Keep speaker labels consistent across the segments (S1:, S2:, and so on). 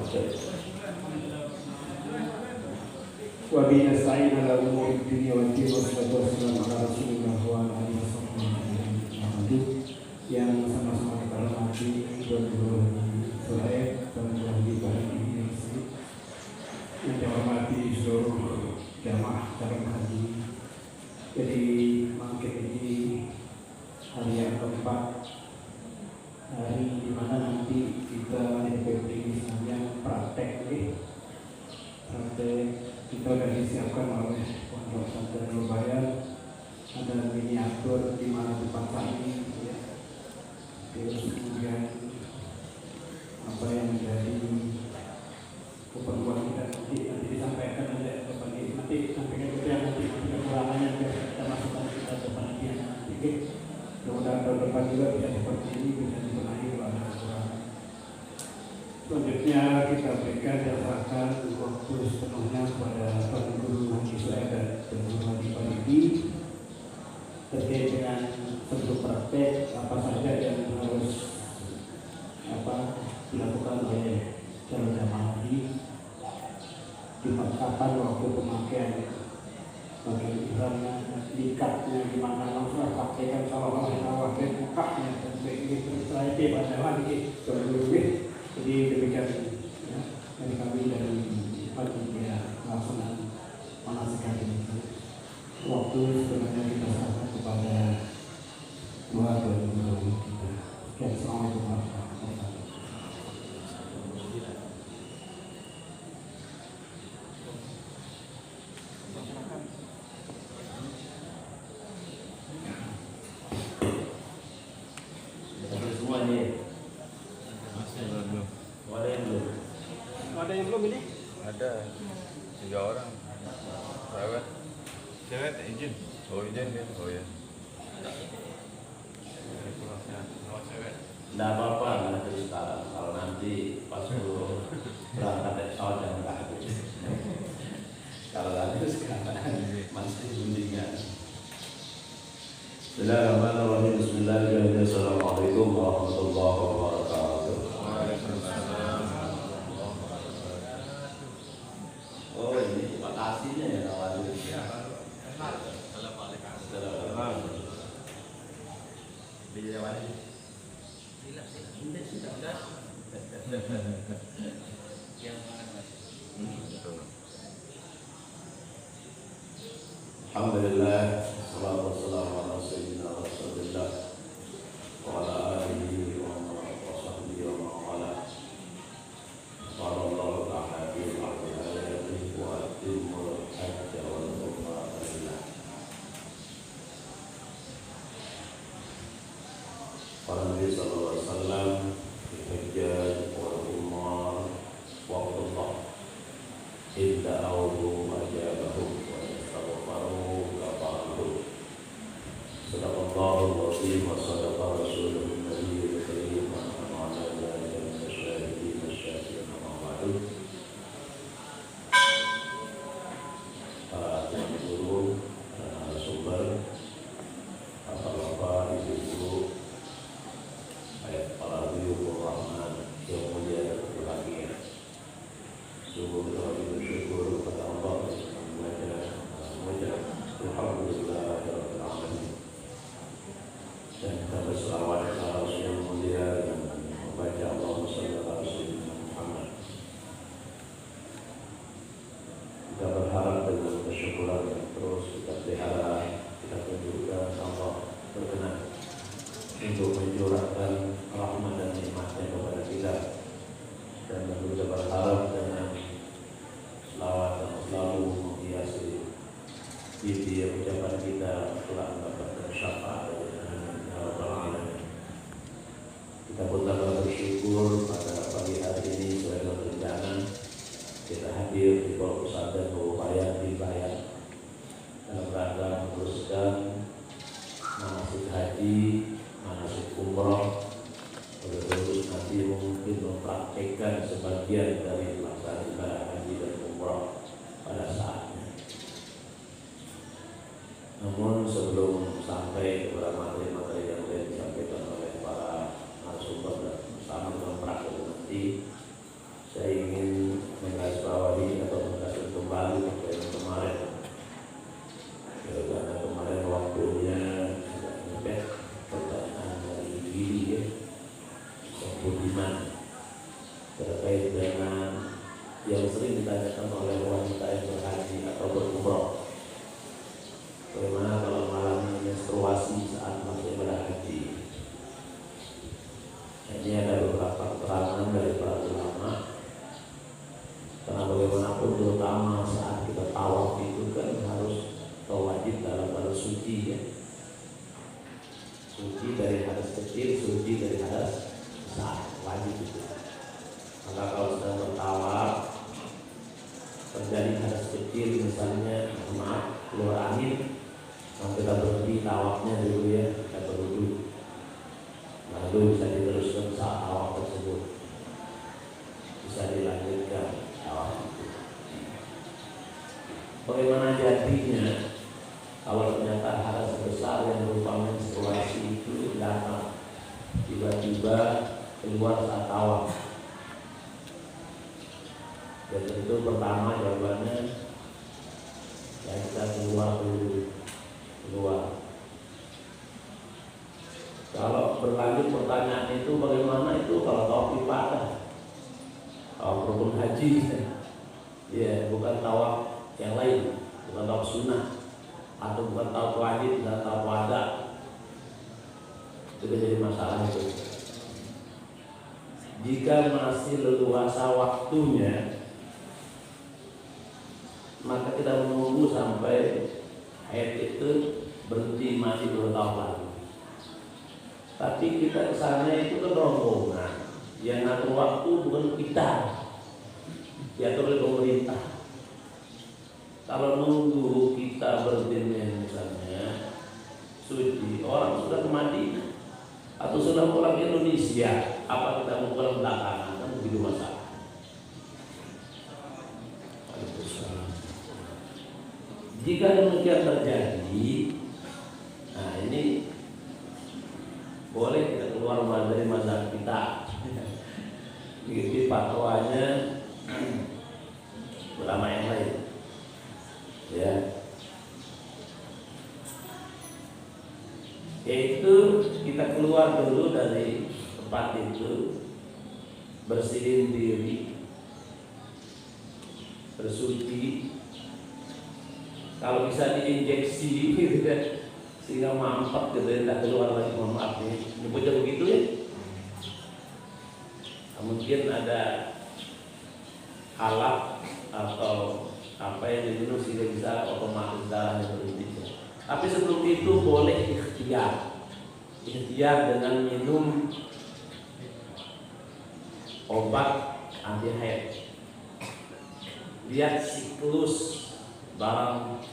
S1: Wa bihi nasta'in ala umuri dunya wad din wa sallallahu ala rasulillah wa ala alihi wasallam. Yang sama-sama kita hormati Dr. Suhaib dan Dr. Bahagia yang dihormati seluruh jamaah calon haji. Jadi makin ini hari yang keempat, hari di mana nanti kita NPP misalnya praktek kita sudah disiapkan oleh Pondok Pesantren Lubayan. Ada miniatur di mana tempat ini ya. Terus kemudian apa yang menjadi keperluan kita nanti disampaikan oleh Bapak nanti sampaikan kita nanti kekurangannya kita masukkan kita ke panitia nanti. Mudah-mudahan tahun depan juga bisa seperti ini, bisa dibenahi oleh kekurangan. Selanjutnya kita berikan dasarkan waktu sepenuhnya kepada Pak Guru Haji Suhaib dan Guru Haji Paridi terkait dengan bentuk praktek apa saja yang harus dilakukan oleh calon jamaah haji, di kapan waktu pemakaian bagian ihramnya, ikatnya di mana langsung pakaikan salah dan mukanya dan begitu setelah itu pada hari ini. Jadi demikian ya, dari kami dari panitia pelaksanaan manasik ini. Waktu sebenarnya kita serahkan kepada doa dan guru kita. Assalamualaikum warahmatullahi wabarakatuh.
S2: Ada yang belum ini?
S3: Ada 3 orang. Cewek izin. Oh izin kan? Oh ya.
S4: Tidak apa-apa, nggak cerita. Kalau nanti pas berangkat dari pesawat jangan kaget. Kalau nanti sekarang masih bimbingan. Bismillahirrahmanirrahim. Bismillahirrahmanirrahim. Assalamualaikum warahmatullahi wabarakatuh. Oh ini makasihnya ya kawan. Alhamdulillah, salatu wassalamu ala sayyidina Rasulillah wa ala alihi wa sahbihi wa mawala. Sallallahu ta'ala fi al-'alami wa atimul hajja wal umrata lillah. Para Nabi sallallahu alaihi wasallam hajjaj wal umar wa qullah illa awdu ajabahum wa yastaghfaru kafaruhum. Sadaqallahu al-azim wa sadaqa rasuluhu nabiyyul karim wa ala alihi wa sahbihi wasallam. Para guru, narasumber, bapak-bapak, ibu-ibu, para beliau rahman yang mulia dan berbahagia. Sungguh kami bersyukur kepada Allah semuanya. Alhamdulillah rabbil alamin. Dan kita berselawat kepada Rasul yang mulia dan membaca Allahumma shalli ala sayyidina Muhammad. Kita berharap dengan kesyukuran yang terus kita pelihara, kita tunjukkan Allah berkenan untuk mencurahkan rahmat dan nikmatnya kepada kita, dan kita berharap dengan selawat yang selalu menghiasi bibir ucapan kita telah mendapatkan syafaat dari Rabbul Alamin. Kita pun dapat bersyukur pada pagi hari ini sesuai rencana kita hadir di Pondok Pesantren Lubayan di Bayan dalam rangka meneruskan manasik haji, manasik umroh. Terus nanti mungkin mempraktikkan sebagian dari pelaksanaan ibadah haji dan umroh pada saatnya. Namun sebelum sampai kepada materi-materi yang sudah disampaikan oleh para narasumber dan bersama dengan praktek nanti, saya ingin Ini ada beberapa keterangan dari para ulama. Karena bagaimanapun terutama saat kita tawaf itu kan harus wajib dalam harus suci ya. Suci dari hadas kecil, suci dari hadas besar, wajib itu. Maka kalau sedang bertawaf terjadi hadas kecil, misalnya maaf keluar angin, maka kita berhenti tawafnya dulu ya, kita berwudu. Lalu bisa diteruskan saat tawaf tersebut, bisa dilanjutkan tawaf itu. Bagaimana jadinya kalau ternyata hadas besar yang berupa menstruasi itu datang tiba-tiba keluar saat tawaf? Dan itu pertama jawabannya ya kita keluar dulu, keluar. Kalau berlanjut pertanyaan itu bagaimana itu kalau tawaf ibadah, tawaf rukun haji, ya bukan tawaf yang lain, bukan tawaf sunnah atau bukan tawaf wajib dan tawaf wada, itu jadi masalah itu. Jika masih leluasa waktunya, maka kita menunggu sampai haid itu berhenti masih 2 tahun lagi. Tapi kita kesana itu kan rombongan, yang ngatur waktu bukan kita, diatur oleh pemerintah. Kalau nunggu kita berhenti misalnya suci, orang sudah ke Madinah atau sudah pulang ke Indonesia, apa kita mau pulang belakangan? Kan begitu masalah. Jika demikian terjadi, nah ini boleh kita keluar dari mazhab kita. Begitu fatwanya ulama yang lain. Ya. Yaitu kita keluar dulu dari tempat itu, bersihin diri, bersuci. Kalau bisa diinjeksi gitu kan, sehingga mampet gitu ya, tidak keluar lagi, mohon maaf nih, nyebutnya begitu ya. Mungkin ada alat atau apa yang diminum sehingga bisa otomatis darahnya berhenti. Tapi sebelum itu boleh ikhtiar dengan minum obat anti haid. Lihat siklus barang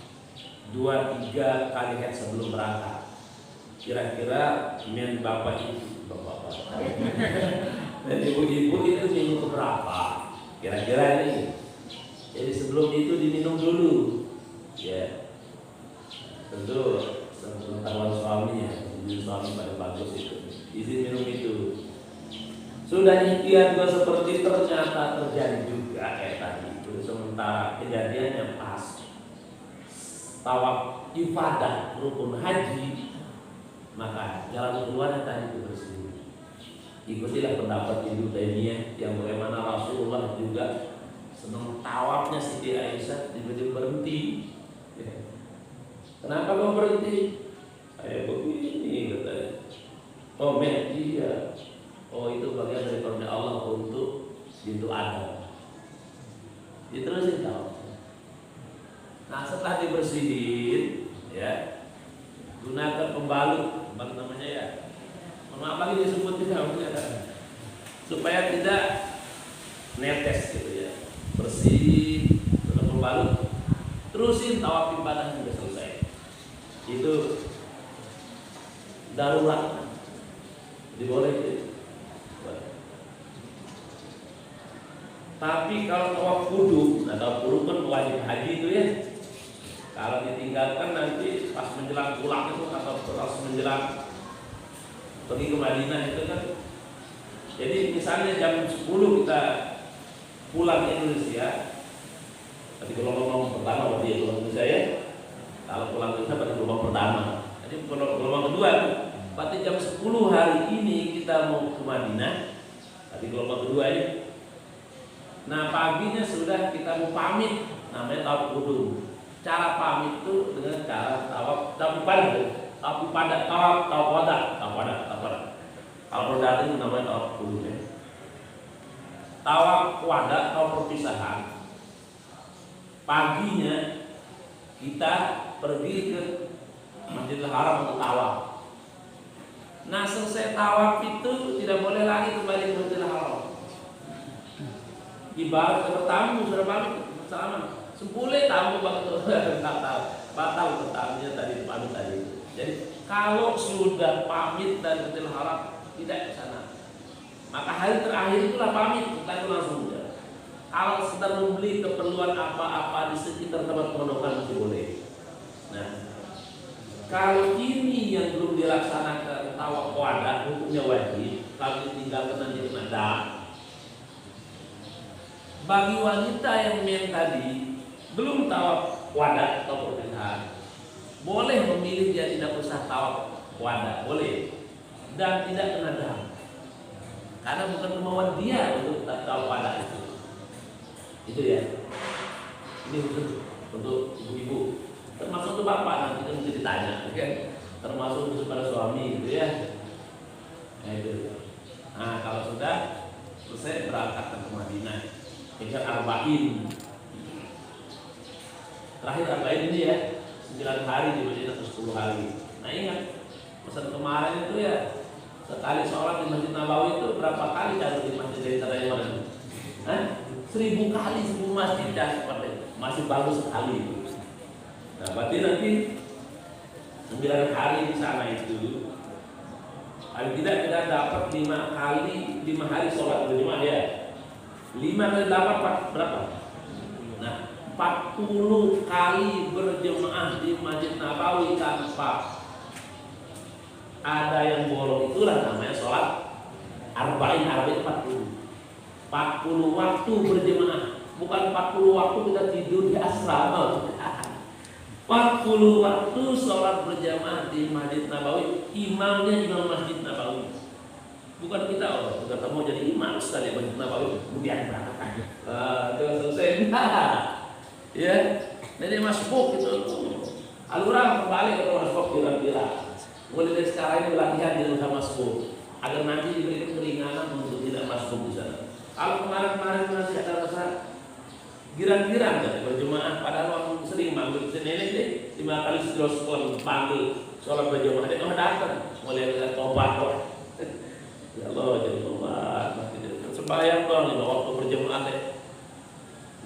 S4: 2-3 kali haid sebelum berangkat. Kira-kira men bapak ibu, bapak dan ibu-ibu itu minum berapa? Kira-kira ini. Jadi sebelum itu diminum dulu, ya. Tentu pengetahuan suaminya, suami pada bagus itu. Izin minum itu. Sudah ikhtiar juga seperti ternyata terjadi juga kayak tadi itu. Sementara kejadiannya pas tawaf ibadah rukun haji, maka jalan keluarnya tadi itu bersih. Ikutilah pendapat Ibnu Taimiyah yang bagaimana Rasulullah juga senang tawafnya Siti Aisyah tiba-tiba berhenti. Ya. Kenapa kau berhenti? Saya begini katanya. Oh iya. Oh itu bagian dari karunia Allah untuk bintu Adam. Diterusin tawaf. Nah setelah dibersihin, ya gunakan pembalut, namanya ya. Maaf lagi disebut tidak, supaya tidak netes gitu ya, bersih dengan pembalut. Terusin tawaf ibadah sudah selesai. Itu darurat, diboleh. Tapi kalau tawaf kudu, nah tawaf kudu kan wajib haji itu ya. Kalau ditinggalkan nanti pas menjelang pulang itu atau pas menjelang pergi ke Madinah itu kan. Jadi misalnya jam 10 kita pulang ke Indonesia, tadi gelombang pertama berarti ya gelombang Indonesia ya. Kalau pulang ke Indonesia berarti gelombang pertama. Jadi gelombang kedua berarti jam 10 hari ini kita mau ke Madinah, tadi gelombang kedua ya. Nah paginya sudah kita mau pamit, namanya tawaf kudum. Cara pamit itu dengan cara tawaf ibadah. Tawaf wada. Kalau rodating namanya tawaf kudum ya. Tawaf wada atau perpisahan. Paginya kita pergi ke Masjidil Haram untuk tawaf. Nah selesai tawaf itu tidak boleh lagi kembali ke Masjidil Haram. Ibarat bertamu sudah pamit salaman. Sepuluh tamu batal bertamunya tadi pamit tadi. Jadi kalau sudah pamit dari Masjidil Haram tidak ke sana, maka hari terakhir itulah pamit, kita itu langsung udah. Kalau sedang membeli keperluan apa-apa di sekitar tempat pondokan masih boleh. Nah, kalau ini yang belum dilaksanakan tawaf wada hukumnya wajib, kalau ditinggalkan nanti kena. Bagi wanita yang tadi belum tawaf wada atau perpisahan, boleh memilih dia tidak usah tawaf wada, boleh, dan tidak kena dam, karena bukan kemauan dia untuk tawaf wada itu ya. Ini khusus untuk ibu-ibu, termasuk untuk bapak nanti kan mesti ditanya, kan? Termasuk khusus pada suami gitu ya. Nah itu. Nah kalau sudah selesai berangkat ke Madinah, tinggal arba'in. Terakhir arba'in ini ya, 9 hari di Madinah atau 10 hari. Nah ingat, pesan kemarin itu ya, sekali sholat di Masjid Nabawi itu berapa kali cari di masjid dari Tadayana mana? 1000 kali 1000 masjid dah seperti masih bagus sekali. Nah berarti nanti 9 hari di sana itu, paling tidak kita dapat 5 hari sholat berjemaah ya. 5 kali 8 berapa? Nah 40 kali berjemaah di Masjid Nabawi tanpa ada yang bolong, itulah namanya sholat arba'in 40. 40 waktu berjemaah, bukan 40 waktu kita tidur di asrama. 40 waktu sholat berjamaah di Masjid Nabawi, imamnya imam Masjid Nabawi. Bukan kita, kita mau jadi imam sekali Masjid Nabawi, kemudian berangkat. Selesai. Ya, jadi masbuk itu. Alurang kembali ke masbuk kira-kira. Mulai dari sekarang ini latihan di rumah masbuk, agar nanti diberi keringanan untuk tidak masbuk di sana. Kalau kemarin-kemarin masih ada rasa girang-girang kan berjemaah, padahal orang sering manggil nenek deh 5 kali terus panggil sholat berjemaah, dia datang mulai ada tobat kok. Ya Allah jadi tobat, sembahyang dong 5 waktu berjemaah deh.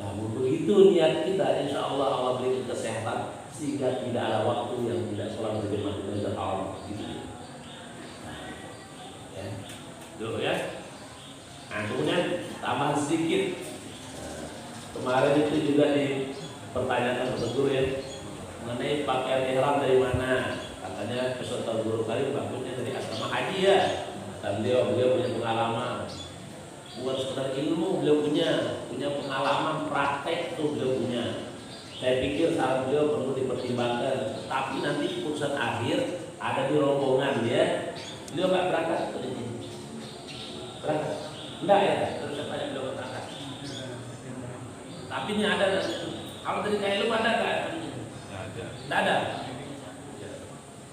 S4: Namun begitu niat kita, insya Allah Allah beri kesehatan sehingga tidak ada waktu yang tidak sholat berjemaah di Masjidil Haram gitu. Ya, dulu ya. Nah, kemudian tambah sedikit. Kemarin itu juga dipertanyakan oleh guru ya, mengenai pakaian ihram dari mana. Katanya peserta guru kali bagusnya dari asrama haji ya. Dan beliau punya pengalaman. Bukan sekedar ilmu, beliau punya pengalaman praktek tuh beliau punya. Saya pikir saran beliau perlu dipertimbangkan. Tapi nanti keputusan akhir ada di rombongan ya. Beliau nggak berangkat ke sini. Berangkat? Enggak ya. Terus saya tanya beliau berangkat. Tapi ini ada. Kalau dari KLU ada nggak? Nggak ada.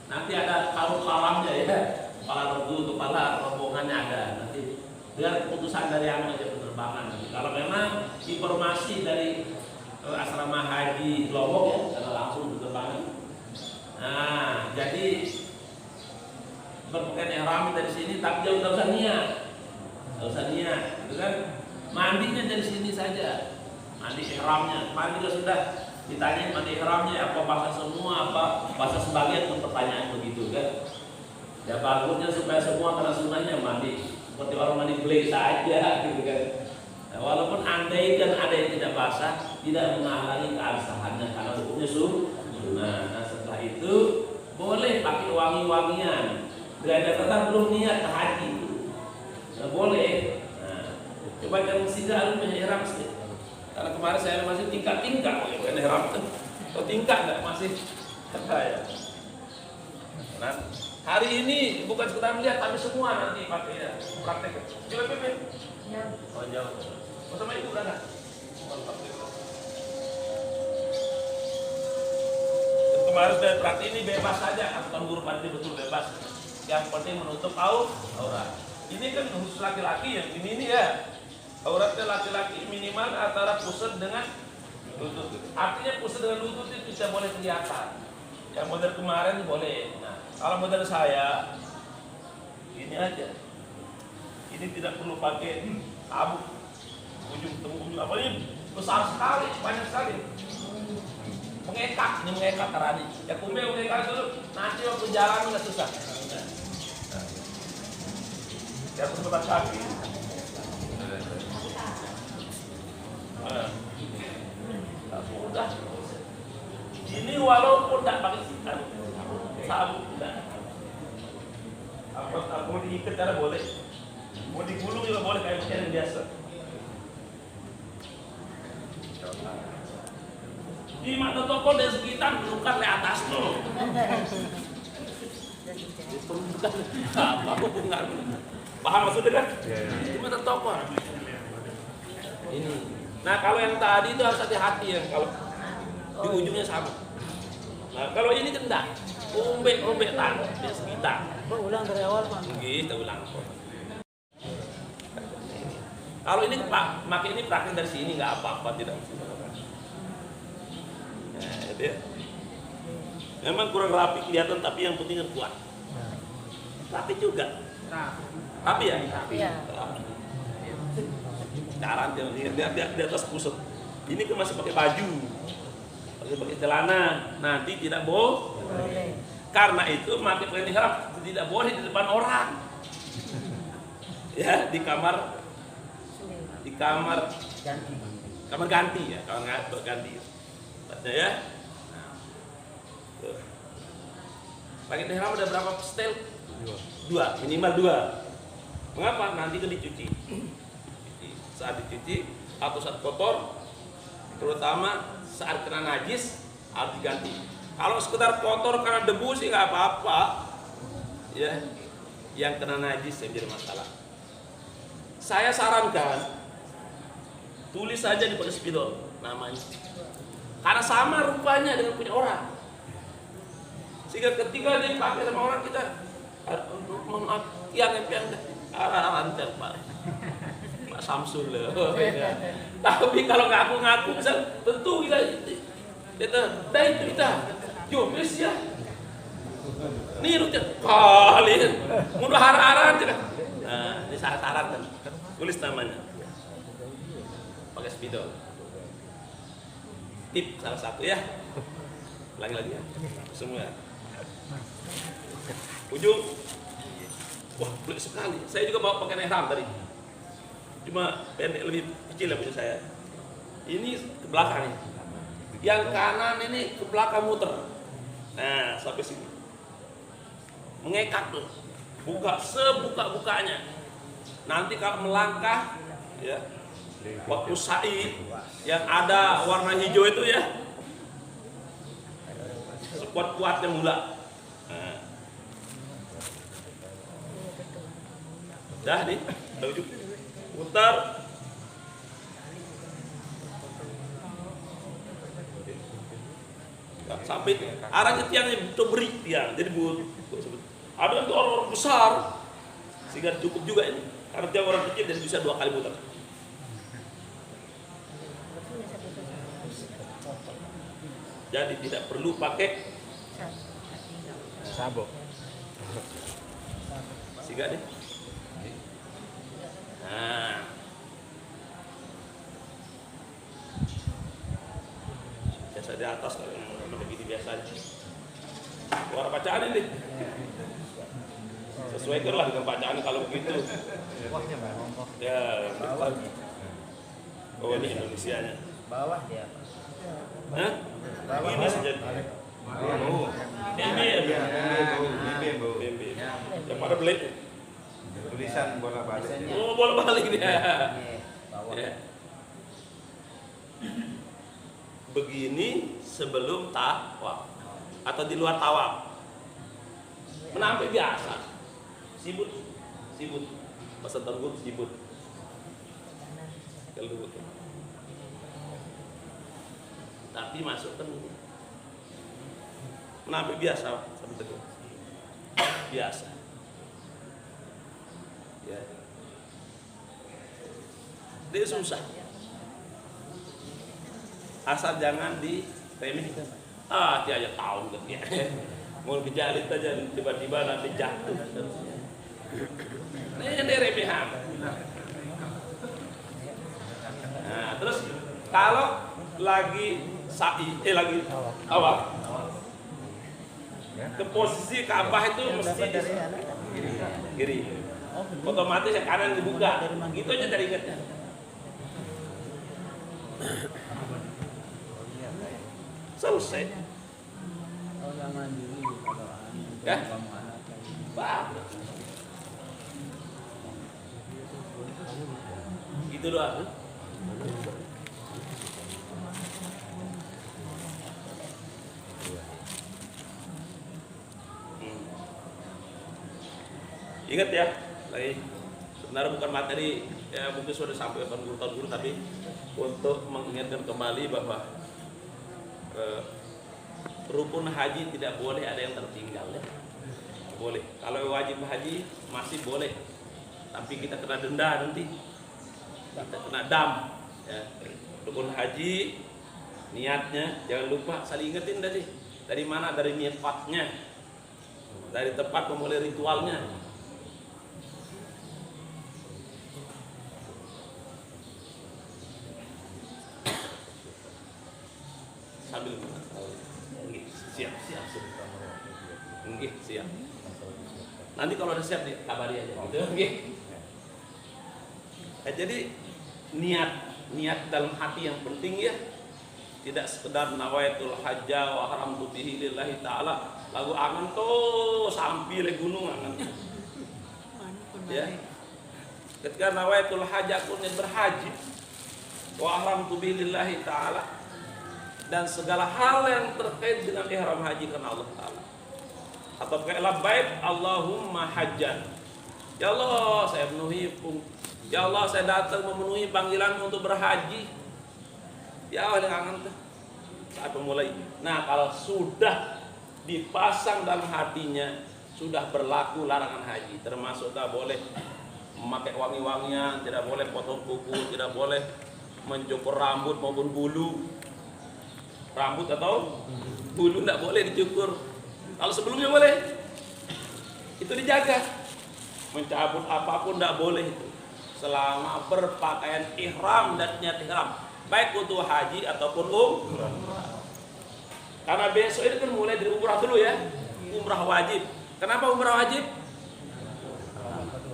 S4: Nanti ada kalamnya ya. Kepala regu, kepala rombongannya ada. Nanti biar keputusan dari anu aja penerbangan. Kalau memang informasi dari asrama haji Lombok ya, karena langsung penerbangan. Nah, jadi berpakaian ihram dari sini, tapi jauh nggak usah niat, gitu kan? Mandinya dari sini saja, mandi ihramnya. Mandi sudah ditanya mandi ihramnya apa basah semua, apa basah sebagian, pertanyaan begitu kan? Ya bagusnya supaya semua kena sunnahnya mandi. Seperti orang mandi blek saja gitu kan. Nah, walaupun andai kan ada yang tidak basah, tidak menghalangi keabsahannya karena hukumnya sunnah. Nah setelah itu boleh pakai wangi-wangian. Tidak tetap belum niat ke haji itu, nah, boleh. Nah, coba jangan tidak harus ihram sih. Karena kemarin saya masih tingkat-tingkat bukan ihram itu. Atau tingkat nggak masih ya. Nah, hari ini bukan sekedar melihat, tapi semua nanti pakai ya, praktek. Coba Pimpin. Ya. Oh jauh. Oh sama ibu berangkat. Kemarin saya praktek ini bebas saja, kan guru panti betul bebas.
S5: Yang penting menutup aurat. Ini kan khusus laki-laki yang ini ya. Auratnya laki-laki minimal antara pusat dengan lutut. Artinya pusat dengan lutut itu bisa boleh kelihatan. Yang model kemarin boleh. Nah, kalau model saya ini aja. Ini tidak perlu pakai sabuk. Ujung apa ini besar sekali, banyak sekali. Mengekak, ini mengekak karani. Ya kumbe mengekak dulu. Nanti waktu jalan nggak susah. Ya tempat kaki. Udah. Ini walaupun tidak pakai sabuk, tidak. Apa mau diikat cara boleh. Mau digulung juga boleh kayak yang biasa. Di mana toko dan sekitar bukan di atas tuh. Bukan apa aku bukan. Paham maksudnya kan? Di mana toko. Ini. Nah kalau yang tadi itu harus hati-hati ya kalau di ujungnya sama. Nah kalau ini kan enggak. Umbek tangan di sekitar.
S6: Bang, ulang dari awal, Pak.
S5: Kita ulang. Kalau ini Pak, makin ini praktek dari sini nggak apa-apa tidak. Nah, itu ya. Memang kurang rapi kelihatan tapi yang penting kan kuat. Rapi juga. Rapi ya?
S6: Iya.
S5: Cara di atas pusat. Ini kan masih pakai baju, masih pakai celana. Nanti tidak boleh. Karena itu pakai pakaian ihram tidak boleh di depan orang. Ya di kamar ganti ya, kamar ganti. Ya. Pakaian ihram ada berapa setel? Dua, minimal 2. Mengapa? Nanti itu dicuci. Saat dicuci atau saat kotor, terutama saat kena najis harus diganti. Kalau sekedar kotor karena debu sih nggak apa-apa, ya. Yang kena najis yang jadi masalah. Saya sarankan tulis saja di pada spidol namanya, karena sama rupanya dengan punya orang. Sehingga ketika dia pakai sama orang kita, yang antar Pak Samsul loh. Tapi kalau ngaku-ngaku misal tentu kita kita jobis ya. Nih rutin kalian mudah hara-hara aja. Nah, ini saya sarankan tulis namanya pakai spidol. Tip salah satu ya. Ulangi lagi ya. Semua. Ujung. Wah, pelik sekali. Saya juga bawa pakai ihram tadi. Cuma pendek lebih kecil ya punya saya. Ini ke belakang nih. Yang kanan ini ke belakang muter. Nah, sampai sini. Mengekak tuh. Buka sebuka-bukanya. Nanti kalau melangkah ya. Waktu sa'i yang ada warna hijau itu ya. Sekuat-kuatnya mula. Nah. Dah nih, putar. Nah, sampai arahnya tiangnya beri tiang, jadi ada itu orang besar, sehingga cukup juga ini. Karena tiang orang kecil jadi bisa 2 kali putar. Jadi tidak perlu pakai
S2: sabuk.
S5: Sehingga deh. Nah, biasa di atas kalau begini biasanya. Suara bacaan ini. Sesuaikanlah dengan bacaan kalau begitu. Ya, oh ini Indonesianya.
S6: Bawah dia.
S5: Hah? Ini saja. Oh, BB. Yang pada belit.
S3: Tulisan bolak-balik.
S5: Oh, bolak-balik dia. Ya. Begini sebelum tawaf atau di luar tawaf. Menampil biasa. Sibut. Masa tunggu sibut. Kalau tapi masukkan menampil biasa sampai teguh. Biasa. Ya. Dia susah. Asal jangan diremehkan. Dia aja tahu kan ya. Mau kejalit aja tiba-tiba nanti jatuh. Ini remehan. Nah, terus kalau lagi lagi awal ke posisi Ka'bah itu mesti kiri. Otomatis yang kanan dibuka. Gitu aja dari ingatnya. Selesai. Ya? Bagus. Gitu doang. Ingat ya, lagi sebenarnya bukan materi ya, mungkin sudah disampaikan guru-guru, tapi untuk mengingatkan kembali bahwa rukun haji tidak boleh ada yang tertinggal ya. Boleh. Kalau wajib haji masih boleh, tapi kita kena denda nanti, kita kena dam ya. Rukun haji niatnya jangan lupa saling ingetin tadi. Dari mana? Dari miqatnya, dari tempat memulai ritualnya. Sambil siap. Siap. Nanti kalau udah siap kabari aja gitu. Jadi niat dalam hati yang penting ya. Tidak sekedar nawaitul hajja wa haramtu bihi lillahi ta'ala. Lagu angan tuh sampai le gunung angan. Ya. Ketika nawaitul hajja aku berhaji wa haramtu bihi lillahi ta'ala, dan segala hal yang terkait dengan ihram haji karena Allah Ta'ala, atau kayak labbaik Allahumma hajjan, ya Allah saya penuhi, ya Allah saya datang memenuhi panggilan untuk berhaji, ya Allah dengan saat memulai. Nah kalau sudah dipasang dalam hatinya, sudah berlaku larangan haji, termasuk tak boleh memakai wangi-wangian, tidak boleh potong kuku, tidak boleh mencukur rambut maupun bulu. Rambut atau bulu tidak boleh dicukur. Kalau sebelumnya boleh, itu dijaga. Mencabut apapun tidak boleh itu, selama berpakaian ihram dan niat ihram, baik untuk haji ataupun umrah. Karena besok ini kan mulai dari umrah dulu ya, umrah wajib. Kenapa umrah wajib?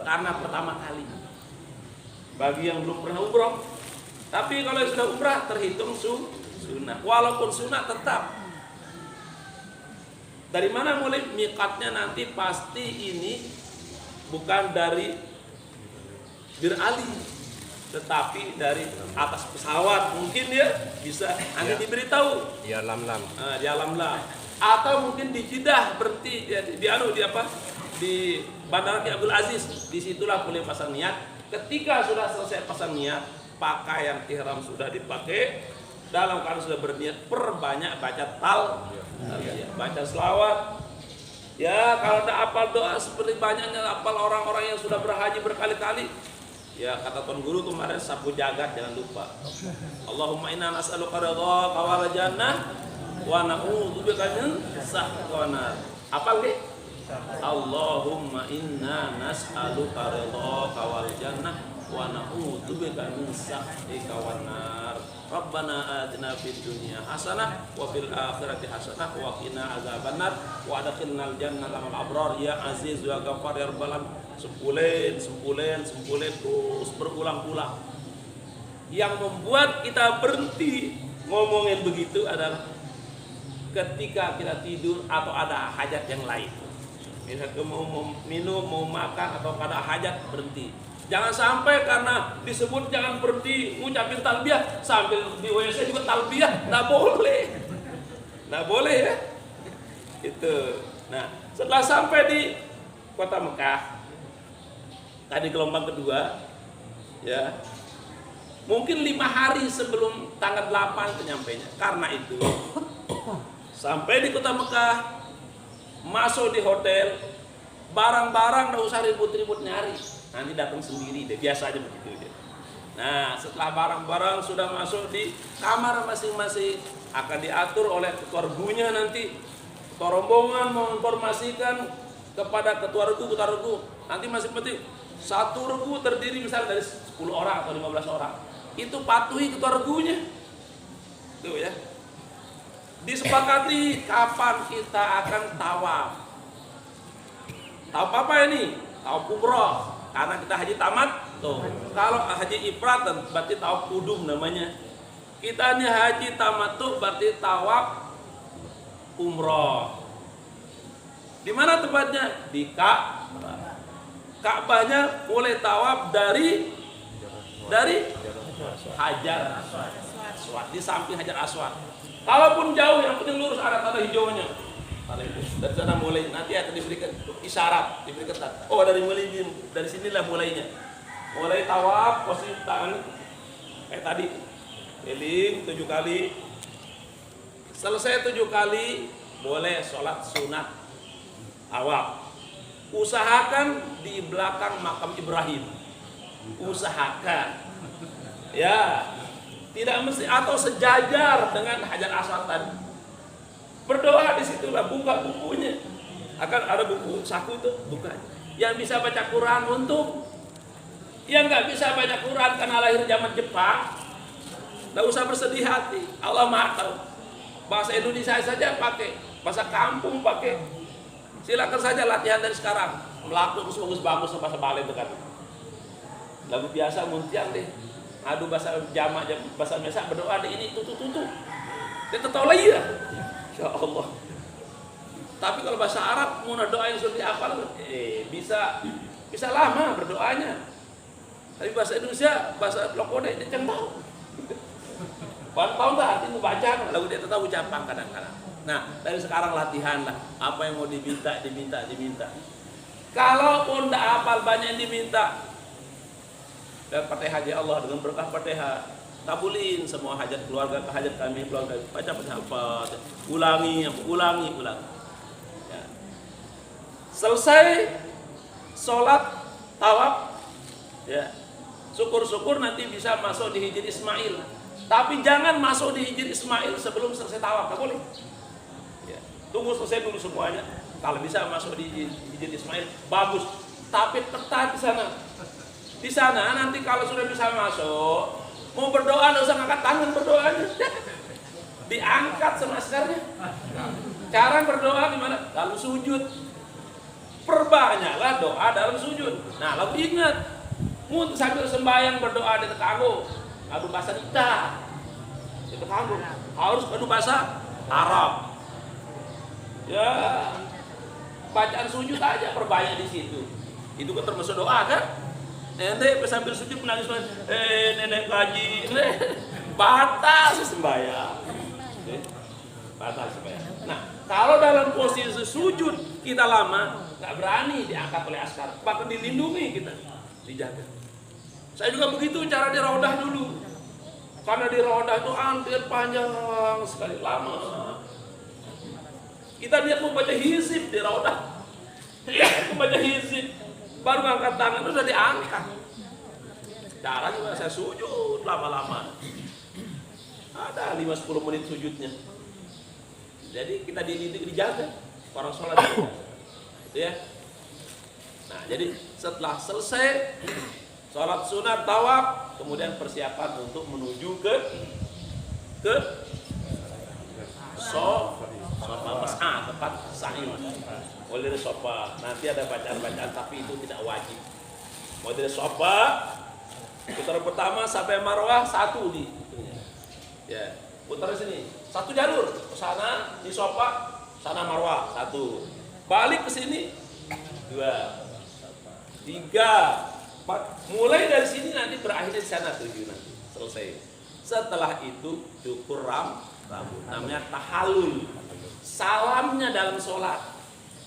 S5: Karena pertama kali. Bagi yang belum pernah umrah, tapi kalau sudah umrah terhitung sunnah, walaupun sunnah tetap. Dari mana mulai miqatnya nanti pasti ini bukan dari Bir Ali, tetapi dari atas pesawat mungkin ya bisa nanti diberitahu.
S2: Di alam lam.
S5: Di alam lam. Atau mungkin di Jeddah berhenti di Bandara Ki Abdul Aziz. Disitulah boleh pasang niat. Ketika sudah selesai pasang niat, pakaian ihram sudah dipakai, dalam keadaan sudah berniat, perbanyak baca baca selawat. Ya kalau tidak hafal doa seperti banyaknya hafal orang-orang yang sudah berhaji berkali-kali. Ya kata Tuan Guru kemarin, sapu jagat jangan lupa. Allahumma inna nas'aluka ridhaka wal jannah wa na'udzubika min sakhatika nar. Hafal deh. Allahumma inna nas'aluka ridhaka wal jannah wa na'udzubika min sakhatika nar. Rabbana atina fid dunya hasanah wa fil akhirati hasanah wa qina azabannar wa adkhilnal jannata ma'al abrar ya aziz ya ghafar ya rabbal alamin. Sempulen terus berulang-ulang. Yang membuat kita berhenti ngomongin begitu adalah ketika kita tidur atau ada hajat yang lain. Misalnya mau minum, mau makan atau ada hajat, berhenti. Jangan sampai karena disebut jangan berhenti ngucapin talbiyah sambil di WC juga talbiyah, nggak boleh ya. Itu. Nah, setelah sampai di kota Mekah, tadi gelombang kedua, ya, mungkin 5 hari sebelum tanggal 8 penyampainya. Karena itu, sampai di kota Mekah, masuk di hotel, barang-barang nggak usah ribut-ribut nyari. nanti datang sendiri deh, biasa aja begitu. Nah, setelah barang-barang sudah masuk di kamar masing-masing, akan diatur oleh ketua regunya nanti. Ketua rombongan menginformasikan kepada ketua regu. Nanti masing penting satu regu terdiri misalnya dari 10 orang atau 15 orang. Itu patuhi ketua regunya. Tuh ya. Disepakati kapan kita akan tawaf. Tawaf apa ini? Tawaf umroh. Karena kita haji tamat. Tuh. Kalau haji ifrat berarti tawaf kudum namanya. Kita ini haji tamat tuh berarti tawaf umroh. Di mana tempatnya? Di Ka'bah. Ka'bahnya boleh tawaf dari Hajar Aswad, di samping Hajar Aswad. Kalaupun jauh, yang penting lurus ada tanda hijaunya. Dari sana mulai, nanti akan diberikan isyarat, diberikan tanda. Oh, dari sinilah mulainya. Mulai tawaf, posisi tangan kayak tadi, keliling 7 kali. Selesai 7 kali, boleh sholat sunat tawaf. Usahakan di belakang makam Ibrahim. Usahakan. Ya, tidak mesti atau sejajar dengan Hajar Aswad tadi. Berdoa di situlah, buka bukunya. Akan ada buku saku itu, buka. Yang bisa baca Quran untuk, yang nggak bisa baca Quran karena lahir zaman Jepang, nggak usah bersedih hati. Allah Maha tahu. Bahasa Indonesia saja pakai, bahasa kampung pakai. Silakan saja latihan dari sekarang. Melakukan bagus-bagus bahasa Bali itu kan. Lagu biasa muntiang deh. Aduh bahasa jamak, bahasa Mesa berdoa deh ini tutu. Kita tahu lagi ya. Ya Allah. Tapi kalau bahasa Arab mau doa yang sudah dihafal, bisa lama berdoanya. Tapi bahasa Indonesia, bahasa Lokode dia jangan tahu. Tahu nggak artinya baca, lalu dia tahu ucapan kadang-kadang. Nah, dari sekarang latihan lah. Apa yang mau diminta. Kalaupun tidak hafal banyak yang diminta, dan Fatihah haji Allah dengan berkah Fatihah, kabulin semua hajat keluarga, hajat kami keluarga. Baca Fatihah, ulangi. Ya. Selesai sholat tawaf, ya. Syukur-syukur nanti bisa masuk di Hijr Ismail. Tapi jangan masuk di Hijr Ismail sebelum selesai tawaf, nggak boleh. Ya. Tunggu selesai dulu semuanya. Kalau bisa masuk di Hijr Ismail, bagus. Tapi ketat di sana. Di sana nanti kalau sudah bisa masuk, mau berdoa nggak usah ngangkat tangan, berdoa aja. Diangkat sama askarnya. Cara berdoa gimana? Lalu sujud. Perbanyaklah doa dalam sujud. Nah, lalu ingat, untuk sambil sembahyang berdoa di tetanggo, adu bahasa kita. Di tetanggo harus adu bahasa Arab. Ya, bacaan sujud aja perbanyak di situ. Itu kan termasuk doa kan? Nenek sambil sujud menangis, nenek kaji, batal sembahyang. Batal sembahyang. Nah, kalau dalam posisi sujud kita lama, nggak berani diangkat oleh askar, bahkan dilindungi kita, dijaga. Saya juga begitu cara di raudah dulu, karena di raudah itu antrian panjang sekali, lama. Kita lihat mau baca hizib di raudah, aku baca hizib. Baru angkat tangan itu sudah diangkat. Cara juga saya sujud lama-lama. Ada 5-10 menit sujudnya. Jadi kita dijaga orang sholat itu. Ya. Nah, jadi setelah selesai sholat sunat tawaf, kemudian persiapan untuk menuju ke sofa mas'ah, tempat sa'i. Mulai dari sofa, nanti ada bacaan-bacaan tapi itu tidak wajib. Mulai dari sofa, putaran pertama sampai Marwah 1 di ya, putar sini 1 jalur ke sana di sofa, sana Marwah 1. Balik ke sini 2, 3, 4. Mulai dari sini nanti berakhir di sana 7 nanti. Selesai. Setelah itu cukur rambut. Namanya tahallul. Salamnya dalam sholat.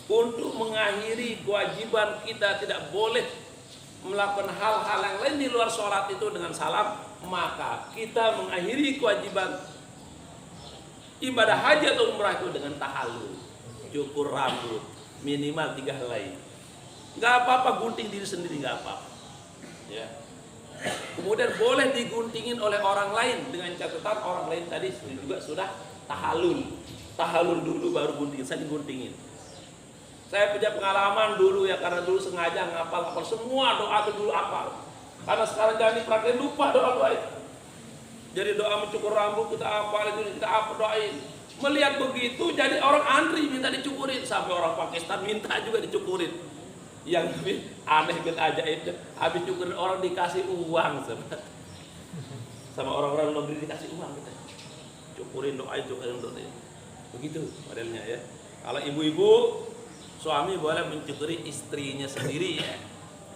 S5: Untuk mengakhiri kewajiban kita tidak boleh melakukan hal-hal yang lain di luar sholat itu dengan salam, maka kita mengakhiri kewajiban ibadah haji atau umrah itu dengan tahallul, cukur rambut minimal 3 helai. Nggak apa-apa gunting diri sendiri, nggak apa-apa. Ya. Kemudian boleh diguntingin oleh orang lain dengan catatan orang lain tadi juga sudah tahalul dulu baru gunting. Saya diguntingin. Saya punya pengalaman dulu ya, karena dulu sengaja ngapal semua doa itu dulu hafal. Karena sekarang jangan dipraktekin, lupa doa itu. Jadi doa mencukur rambut kita hafal itu, kita apa doain. Melihat begitu jadi orang antri minta dicukurin, sampai orang Pakistan minta juga dicukurin. Yang lebih aneh dan ajaib, habis cukurin orang dikasih uang sama orang-orang negeri dikasih uang kita. Cukurin doain. Begitu modelnya ya. Kalau ibu-ibu suami boleh mencukuri istrinya sendiri ya.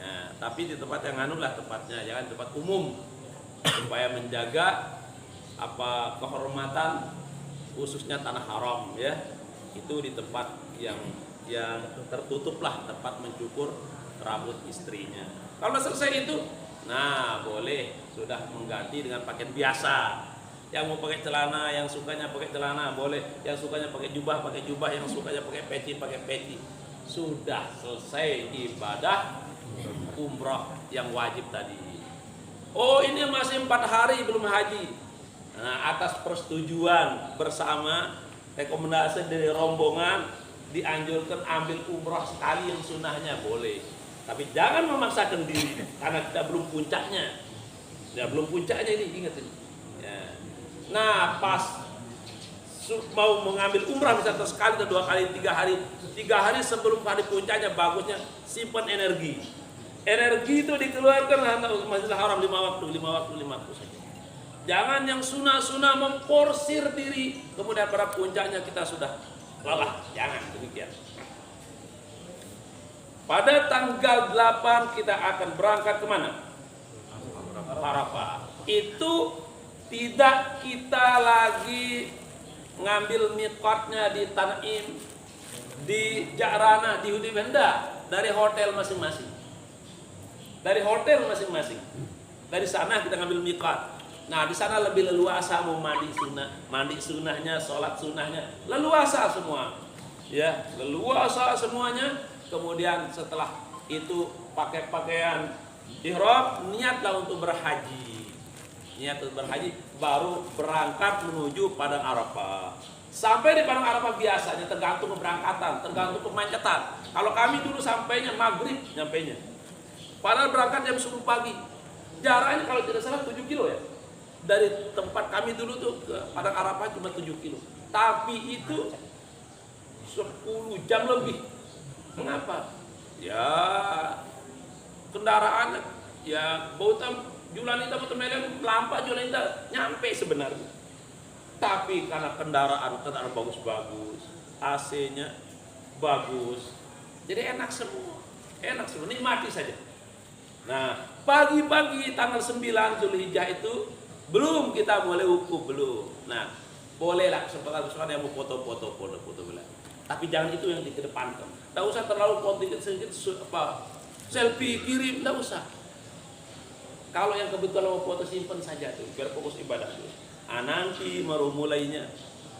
S5: Nah, tapi di tempat yang anu lah tempatnya, jangan tempat umum, supaya menjaga kehormatan khususnya tanah haram ya. Itu di tempat yang tertutup lah, tempat mencukur rambut istrinya. Kalau selesai itu, nah boleh sudah mengganti dengan pakaian biasa. Yang mau pakai celana, yang sukanya pakai celana boleh, yang sukanya pakai jubah, yang sukanya pakai peci. Sudah selesai ibadah umrah yang wajib tadi. Oh, ini masih 4 hari belum haji. Nah, atas persetujuan bersama, rekomendasi dari rombongan, dianjurkan ambil umrah sekali yang sunnahnya boleh. Tapi jangan memaksakan diri karena kita belum puncaknya. Ya, belum puncaknya ini, ingat ini. Ya. Nah, pas mau mengambil umrah misalnya sekali atau 2 kali, 3 hari, 3 hari sebelum hari puncaknya bagusnya simpan energi. Energi itu dikeluarkan Masjidil Haram 5 waktu saja. Jangan yang sunnah memporsir diri kemudian pada puncaknya kita sudah lelah. Jangan demikian. Pada tanggal 8 kita akan berangkat kemana? Arafah. Itu tidak kita lagi ngambil miqatnya di Tan'im, di Ja'ranah, di Hudaybiyah, dari hotel masing-masing. Dari sana kita ngambil miqat. Nah, di sana lebih leluasa mau mandi sunnahnya, sholat sunnahnya, leluasa semua. Ya, leluasa semuanya. Kemudian setelah itu pakai pakaian ihram, niatlah untuk berhaji. Baru berangkat menuju Padang Arafah. Sampai di Padang Arafah biasanya tergantung keberangkatan, tergantung kemacetan. Kalau kami dulu sampainya maghrib nyampainya. Padahal berangkat jam 10 pagi. Jaraknya kalau tidak salah 7 kilo ya. Dari tempat kami dulu tuh ke Padang Arafah cuma 7 kilo. Tapi itu 10 jam lebih. Mengapa? Ya kendaraan ya bautan Julanita Medan lampa Julanita nyampe sebenarnya. Tapi karena kendaraan bagus-bagus, AC-nya bagus. Jadi enak semua, nikmati saja. Nah, pagi-pagi tanggal 9 Zulhijjah itu belum kita boleh wukuf belum. Nah, bolehlah kesempatan yang mau foto boleh. Tapi jangan itu yang dikedepankan. Tidak usah terlalu kontingent sedikit selfie kirim, tidak usah. Kalau yang kebetulan mau foto simpen saja tuh, biar fokus ibadah dulu. Nanti baru mulainya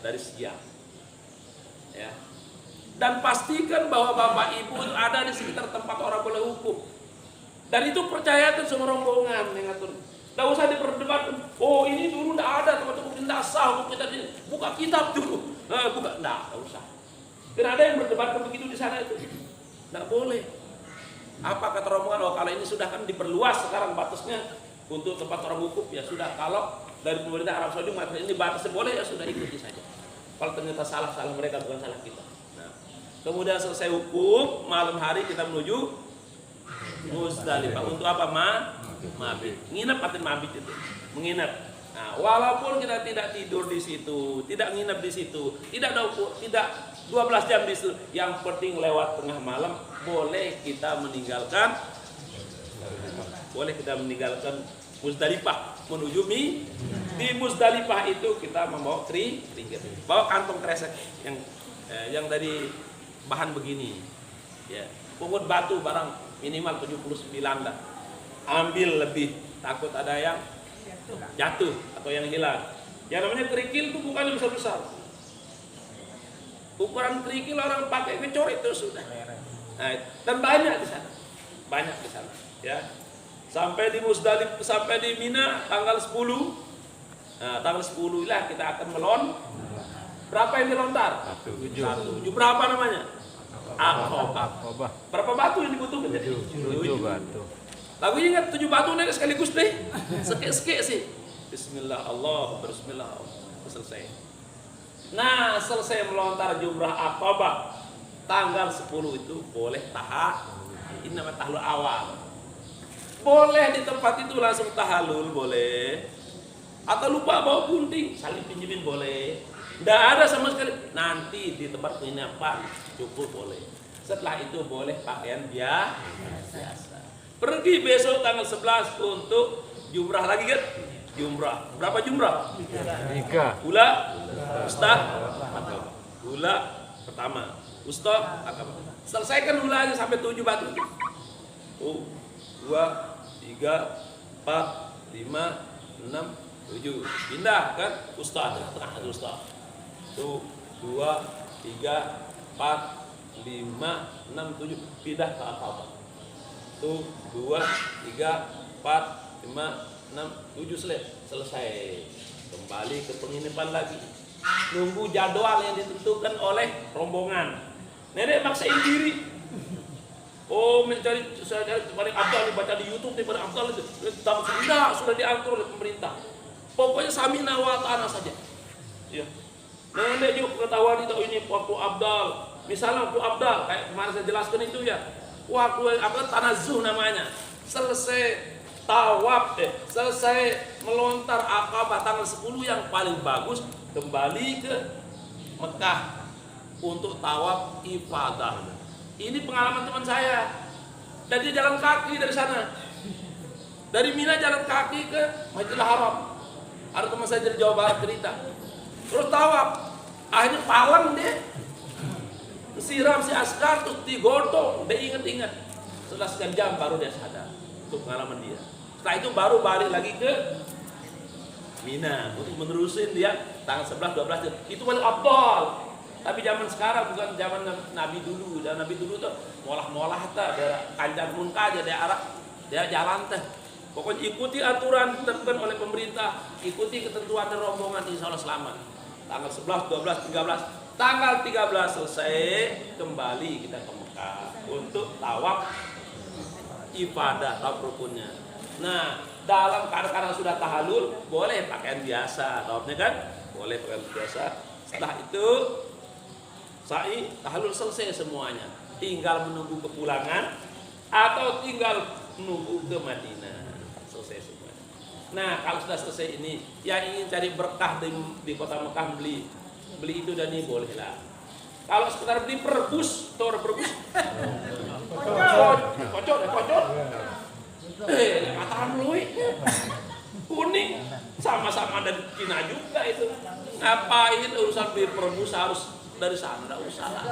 S5: dari siang. Ya. Dan pastikan bahwa bapak ibu itu ada di sekitar tempat orang boleh wukuf. Dan itu percayakan semua rombongan yang ngatur. Tidak usah diperdebatkan. Oh ini dulu tidak ada tempat wukuf, tidak sah wukuf kita ini. Buka kitab dulu. Tidak usah. Karena ada yang berdebatkan begitu di sana itu. Tidak boleh. Apa kata rombongan? Oh kalau ini sudah kan diperluas sekarang batasnya untuk tempat orang wukuf ya sudah. Kalau dari pemerintah Arab Saudi mengatakan ini batasnya boleh ya sudah ikuti saja. Kalau ternyata salah mereka bukan salah kita. Nah, kemudian selesai wukuf malam hari kita menuju Muzdalifah untuk apa mabit. Nginep artinya mabit itu menginap. Nah, walaupun kita tidak tidur di situ, tidak nginep di situ, tidak 12 jam di situ, yang penting lewat tengah malam boleh kita meninggalkan Muzdalifah menuju di Muzdalifah itu kita membawa trinket, bawa kantong kresek yang dari bahan begini, ya, pungut batu barang minimal 79 dah, ambil lebih takut ada yang jatuh atau yang hilang. Yang namanya kerikil itu bukan yang besar-besar. Ukuran kerikil orang pakai ngecor itu sudah. Nah, dan banyak di sana, ya. Sampai di Musdalifah, sampai di Mina tanggal 10. Nah, tanggal 10 lah kita akan berapa yang dilontar? 7. Berapa namanya? Aqabah. Berapa batu yang dibutuhkan? 7 batu. Lagu ingat 7 batu naik sekaligus deh. Sekek sih. Bismillah Allah, bismillah Allah. Selesai. Nah, selesai melontar jumrah Aqabah tanggal 10 itu boleh ini namanya tahlul awal. Boleh di tempat itu langsung tahalul boleh. Atau lupa bawa gunting, saling pinjemin boleh. Nggak ada sama sekali. Nanti di tempat penginapan cukup boleh. Setelah itu boleh pakaian biasa. Pergi besok tanggal 11 untuk jumrah lagi kan? Jumrah. Berapa jumrah?
S2: 3.
S5: Ula, ustah, ula pertama. Ustah, selesaikan ulanya sampai 7 batu. 1, 2, 3, 4, 5, 6, 7. Pindah kan? Ustaz, tengah ada ustaz. 1, 2, 3, 4, 5, 6, 7. Pindah ke Aqabah. 1, 2, 3, 4, 5, 6, 7 selesai. Kembali ke penginapan lagi. Nunggu jadwal yang ditentukan oleh rombongan. Nenek maksain diri. Oh, saya cari paling abdal dibaca di YouTube nih, paling abdal itu. Tidak, sudah diatur oleh pemerintah. Pokoknya samina wa ta'ana saja. Ya. Nenek juga ketahuan itu ini waktu abdal. Misalnya waktu abdal, kayak kemarin saya jelaskan itu ya. Waktu abdal tanazuh namanya. Selesai tawaf selesai melontar Aqabah tanggal 10 yang paling bagus kembali ke Mekah untuk tawaf ifadah. Ini pengalaman teman saya. Dan dia jalan kaki dari sana. Dari Mina jalan kaki ke Masjidil Haram. Ada teman saya dari Jawa Barat cerita. Terus tawaf. Akhirnya palang dia. Siram si askar tuh digodong. Dia ingat-ingat. Setelah sekian jam baru dia sadar. Itu pengalaman dia. Setelah itu baru balik lagi ke Mina untuk menerusin dia tanggal 11, 12. Itu paling abdal. Tapi zaman sekarang bukan zaman Nabi dulu. Dan Nabi dulu tuh molah-molah tuh daerah Kanjar Munka aja daerah jalan teh. Pokoknya ikuti aturan ditentukan oleh pemerintah, ikuti ketentuan dan rombongan, insya Allah selamat. Tanggal 11, 12, 13. Tanggal 13 selesai kembali kita ke Mekah untuk tawaf ibadah, tawaf rukunnya. Nah, dalam keadaan sudah tahalul boleh pakaian biasa, tawafnya kan? Boleh pakaian biasa. Setelah itu sa'i tahalul selesai semuanya, tinggal menunggu kepulangan atau tinggal menunggu ke Madinah. Selesai semuanya. Nah, kalau sudah selesai ini, yang ingin cari berkah di kota Mekah beli itu dan ini bolehlah. Kalau sekedar beli perbus, kocok. Matahan luik kuning sama-sama dari Cina juga itu. Ngapain urusan beli perbus harus dari sana, tidak usah lah.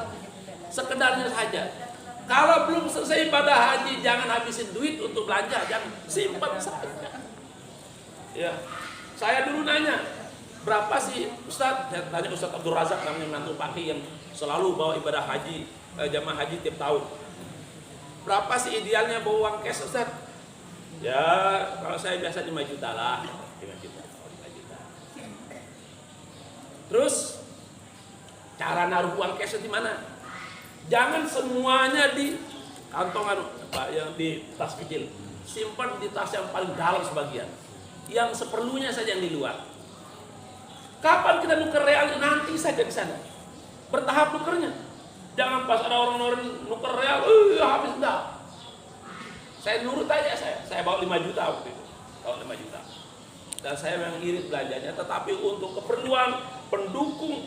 S5: Sekedarnya saja. Kalau belum selesai ibadah haji, jangan habisin duit untuk belanja, jangan, simpan saja. Ya, saya dulu nanya, berapa sih Ustaz? Saya tanya Ustaz Abdul Razak, namanya menantu Paki yang selalu bawa ibadah haji, jamaah haji tiap tahun. Berapa sih idealnya bawa uang cash Ustaz? Ya, kalau saya biasa 5 juta lah, 5 juta. Terus cara naruh uang cash di mana? Jangan semuanya di kantong yang di tas kecil. Simpan di tas yang paling dalam sebagian. Yang seperlunya saja yang di luar. Kapan kita nuker real? Nanti saja di sana. Bertahap nukernya. Jangan pas ada orang-orang nuker real, habis enggak. Saya nurut aja saya bawa 5 juta waktu itu. Bawa 5 juta. Dan saya memang irit belanjanya, tetapi untuk keperluan pendukung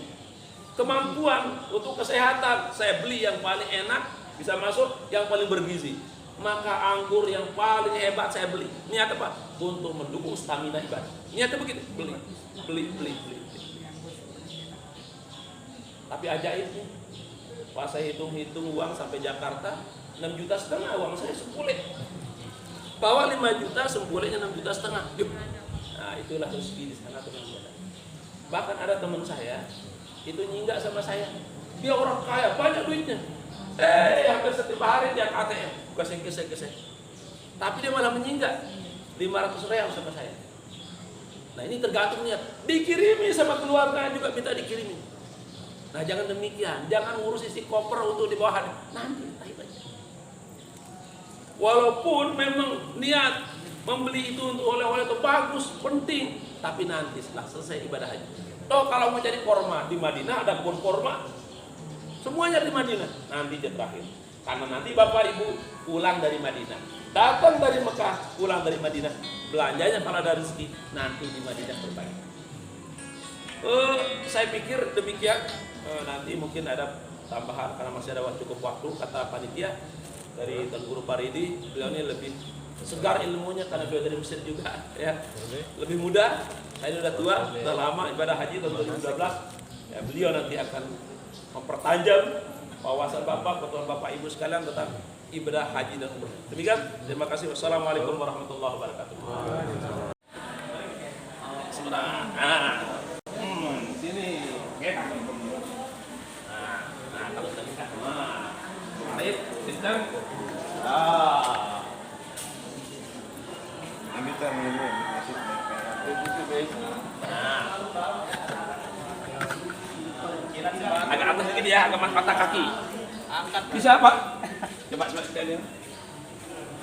S5: kemampuan untuk kesehatan, saya beli yang paling enak, bisa masuk, yang paling bergizi. Maka anggur yang paling hebat saya beli. Niat apa? Untuk mendukung stamina ibadah. Niatnya begitu, beli. Tapi ajaibnya, pas saya hitung-hitung uang sampai Jakarta, 6,5 juta uang saya sempulek. Bawa 5 juta, sempuleknya 6,5 juta. Nah, itulah rezeki di sana teman-teman. Bahkan ada teman saya itu nyinggak sama saya, dia orang kaya, banyak duitnya. Hampir setiap hari dia ke ATM, kasih. Tapi dia malah menyinggah 500 real sama saya. Nah ini tergantung niat. Dikirimi sama keluarga juga minta dikirimi. Nah jangan demikian. Jangan ngurus isi koper untuk dibawa nanti taib aja. Walaupun memang niat membeli itu untuk oleh-oleh itu bagus, penting, tapi nanti setelah selesai ibadah haji. Toh kalau mau cari korma di Madinah ada kebun korma, semuanya di Madinah. Nanti dia terakhir, karena nanti bapak ibu pulang dari Madinah, datang dari Mekah, pulang dari Madinah, belanjanya kalau ada rezeki nanti di Madinah berbagi. Saya pikir demikian. Nanti mungkin ada tambahan karena masih ada cukup waktu, kata panitia dari Tuan Guru Paridi, beliau ini lebih segar ilmunya karena beliau dari Mesir juga, ya. Lebih muda. Saya ini udah tua, udah lama ibadah haji tahun 2012. Ya, beliau nanti akan mempertajam wawasan Bapak, kebetulan Bapak Ibu sekalian tentang ibadah haji dan umrah. Demikian, terima kasih. Wassalamualaikum warahmatullahi wabarakatuh. Sebentar. Sini. Nah, kalau tadi kan. Baik, sedang.
S3: Ini kita minum masih
S5: agak atas sedikit ya, agak patah kaki. Angkat. Bisa Pak? Coba sekalian.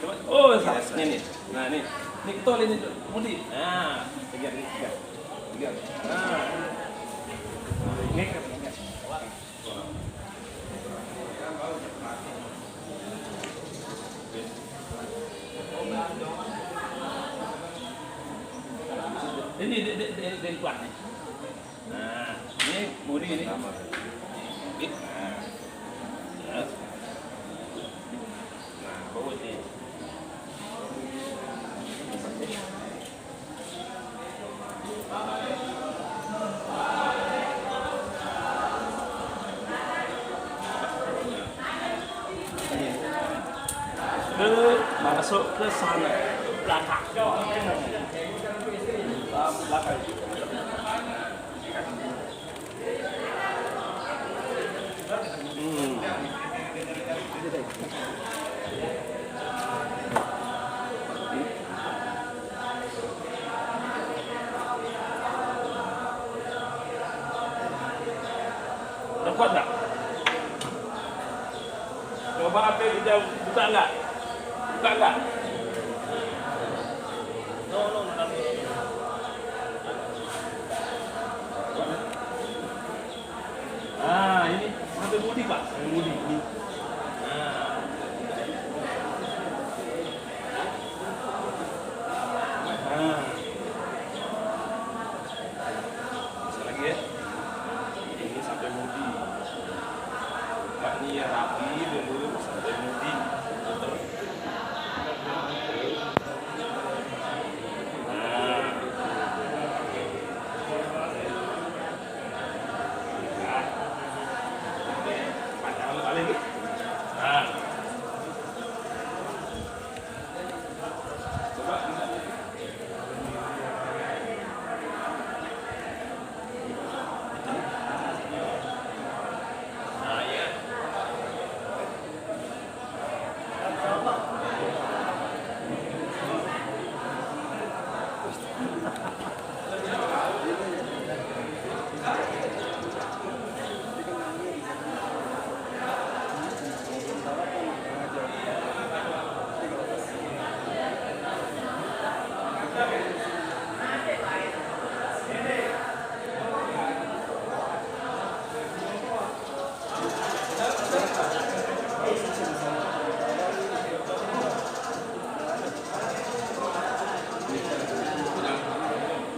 S5: Coba. Oh, ini. Nah, ini. Ini ketol ini, Mudi. Nah, tiga. Nah. Ini dari kuat nih. Nah, ini Mudi ini. Nah, bawa ini. Masuk ke sana belakang. Belakang. Udah kuat nggak? Coba apa kita buka nggak? Buka nggak?